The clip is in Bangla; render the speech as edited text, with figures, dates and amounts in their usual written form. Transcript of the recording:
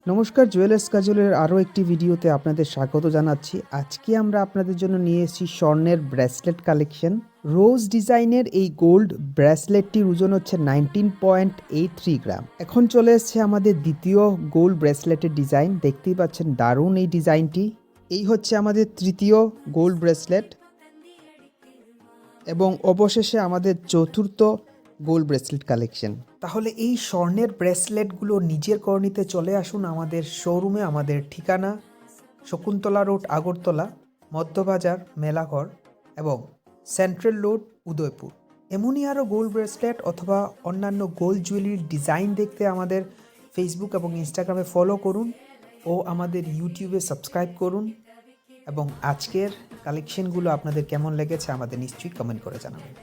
নমস্কার, জুয়েলার্স কাজলের আরও একটি ভিডিওতে আপনাদের স্বাগত জানাচ্ছি। আজকে আমরা আপনাদের জন্য নিয়ে এসেছি স্বর্ণের ব্রেসলেট কালেকশন। রোজ ডিজাইনের এই গোল্ড ব্রেসলেটটির ওজন হচ্ছে 19.83 গ্রাম। এখন চলে এসছে আমাদের দ্বিতীয় গোল্ড ব্রেসলেটের ডিজাইন। দেখতেই পাচ্ছেন দারুণ এই ডিজাইনটি। এই হচ্ছে আমাদের তৃতীয় গোল্ড ব্রেসলেট এবং অবশেষে আমাদের চতুর্থ গোল্ড ব্রেসলেট কালেকশন। তাহলে এই স্বর্ণের ব্রেসলেটগুলো নিজের করে নিতে চলে আসুন আমাদের শোরুমে। আমাদের ঠিকানা শকুন্তলা রোড, আগরতলা, মধ্যবাজার, মেলাঘর এবং সেন্ট্রাল রোড, উদয়পুর। এমনই আরও গোল্ড ব্রেসলেট অথবা অন্যান্য গোল্ড জুয়েলারির ডিজাইন দেখতে আমাদের ফেসবুক এবং ইনস্টাগ্রামে ফলো করুন ও আমাদের ইউটিউবে সাবস্ক্রাইব করুন। এবং আজকের কালেকশনগুলো আপনাদের কেমন লেগেছে আমাদের নিশ্চয়ই কমেন্ট করে জানাবেন।